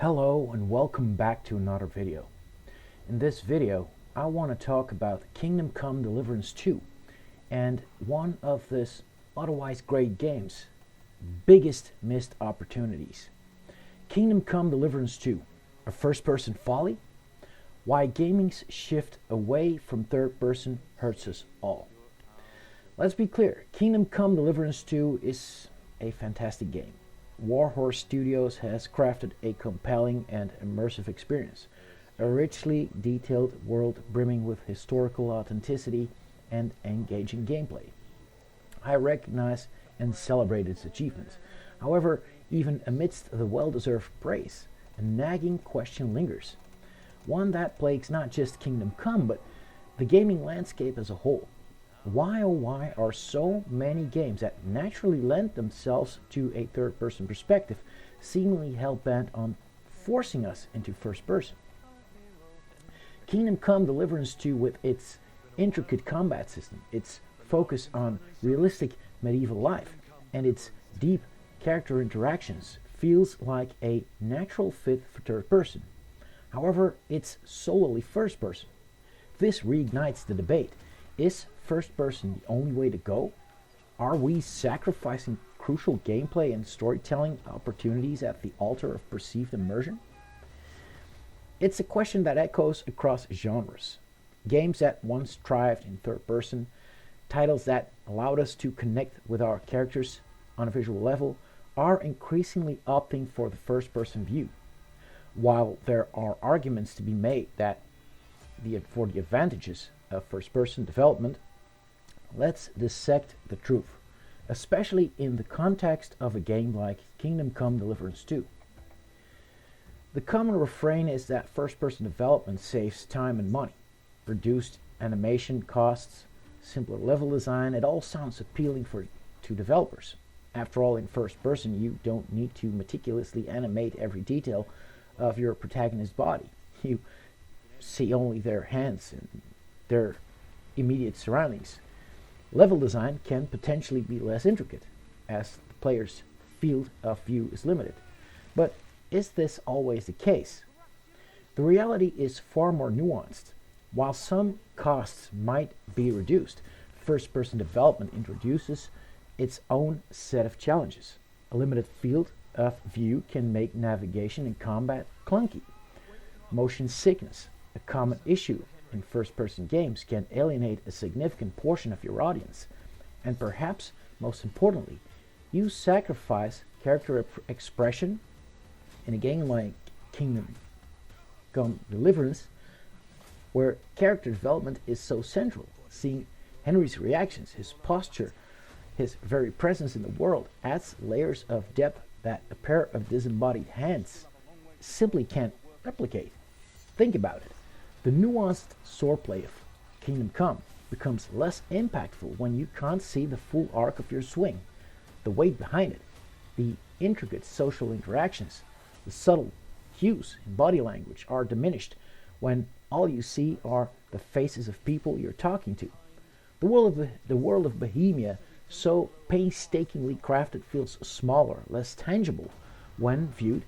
Hello and welcome back to another video. In this video, I want to talk about Kingdom Come Deliverance 2 and one of this otherwise great game's biggest missed opportunities. Kingdom Come Deliverance 2, a first-person folly? Why gaming's shift away from third-person hurts us all. Let's be clear, Kingdom Come Deliverance 2 is a fantastic game. Warhorse Studios has crafted a compelling and immersive experience, a richly detailed world brimming with historical authenticity and engaging gameplay. I recognize and celebrate its achievements. However, even amidst the well-deserved praise, a nagging question lingers. One that plagues not just Kingdom Come, but the gaming landscape as a whole. Why, oh why, are so many games that naturally lend themselves to a third-person perspective seemingly hell-bent on forcing us into first-person? Kingdom Come Deliverance 2, with its intricate combat system, its focus on realistic medieval life, and its deep character interactions, feels like a natural fit for third-person. However, it's solely first-person. This reignites the debate. Is first person the only way to go? Are we sacrificing crucial gameplay and storytelling opportunities at the altar of perceived immersion? It's a question that echoes across genres. Games that once thrived in third person, titles that allowed us to connect with our characters on a visual level, are increasingly opting for the first person view. While there are arguments to be made that for the advantages of first-person development, let's dissect the truth, especially in the context of a game like Kingdom Come Deliverance 2. The common refrain is that first-person development saves time and money. Reduced animation costs, simpler level design, it all sounds appealing to developers. After all, in first person, you don't need to meticulously animate every detail of your protagonist's body. You see only their hands and their immediate surroundings. Level design can potentially be less intricate, as the player's field of view is limited. But is this always the case? The reality is far more nuanced. While some costs might be reduced, first-person development introduces its own set of challenges. A limited field of view can make navigation and combat clunky. Motion sickness, a common issue in first-person games, can alienate a significant portion of your audience. And perhaps, most importantly, you sacrifice character expression in a game like Kingdom Come Deliverance, where character development is so central. Seeing Henry's reactions, his posture, his very presence in the world adds layers of depth that a pair of disembodied hands simply can't replicate. Think about it. The nuanced swordplay of Kingdom Come becomes less impactful when you can't see the full arc of your swing, the weight behind it, the intricate social interactions, the subtle cues in body language are diminished when all you see are the faces of people you're talking to. The world of Bohemia, so painstakingly crafted, feels smaller, less tangible when viewed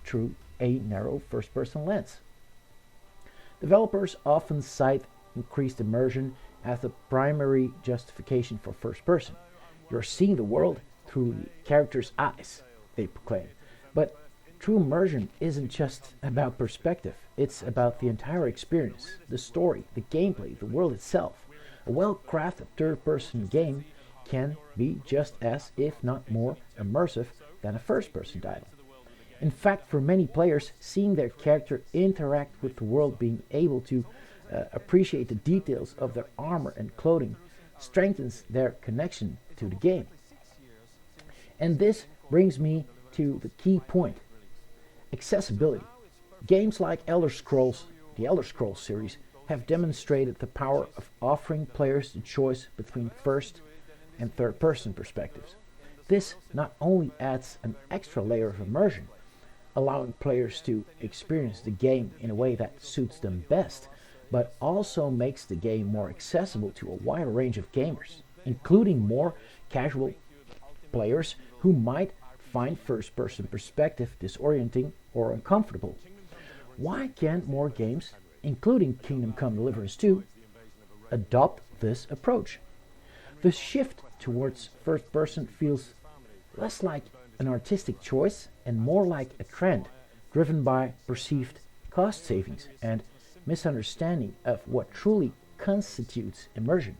through a narrow first-person lens. Developers often cite increased immersion as the primary justification for first person. You're seeing the world through the character's eyes, they proclaim. But true immersion isn't just about perspective, it's about the entire experience, the story, the gameplay, the world itself. A well-crafted third-person game can be just as, if not more, immersive than a first-person title. In fact, for many players, seeing their character interact with the world, being able to appreciate the details of their armor and clothing, strengthens their connection to the game. And this brings me to the key point: accessibility. Games like the Elder Scrolls series, have demonstrated the power of offering players the choice between first and third-person perspectives. This not only adds an extra layer of immersion, allowing players to experience the game in a way that suits them best, but also makes the game more accessible to a wider range of gamers, including more casual players who might find first-person perspective disorienting or uncomfortable. Why can't more games, including Kingdom Come Deliverance 2, adopt this approach? The shift towards first person feels less like an artistic choice and more like a trend driven by perceived cost savings and misunderstanding of what truly constitutes immersion.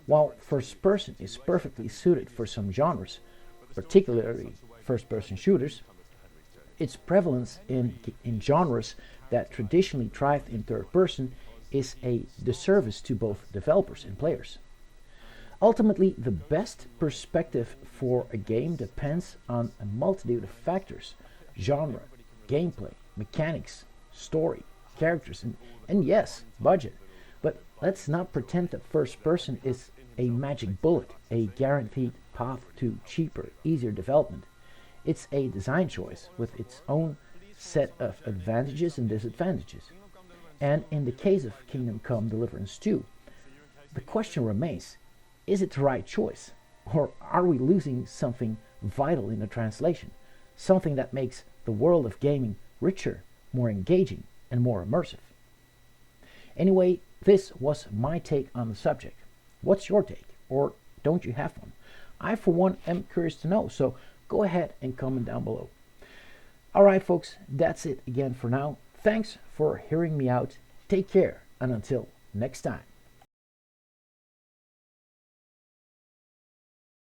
While first person is perfectly suited for some genres, particularly first person shooters, its prevalence in genres that traditionally thrive in third person is a disservice to both developers and players. Ultimately, the best perspective for a game depends on a multitude of factors: genre, gameplay, mechanics, story, characters, and yes, budget. But let's not pretend that first person is a magic bullet, a guaranteed path to cheaper, easier development. It's a design choice with its own set of advantages and disadvantages. And in the case of Kingdom Come Deliverance 2, the question remains, is it the right choice? Or are we losing something vital in the translation? Something that makes the world of gaming richer, more engaging, and more immersive. Anyway, this was my take on the subject. What's your take? Or don't you have one? I, for one, am curious to know, so go ahead and comment down below. Alright folks, that's it again for now. Thanks for hearing me out. Take care, and until next time.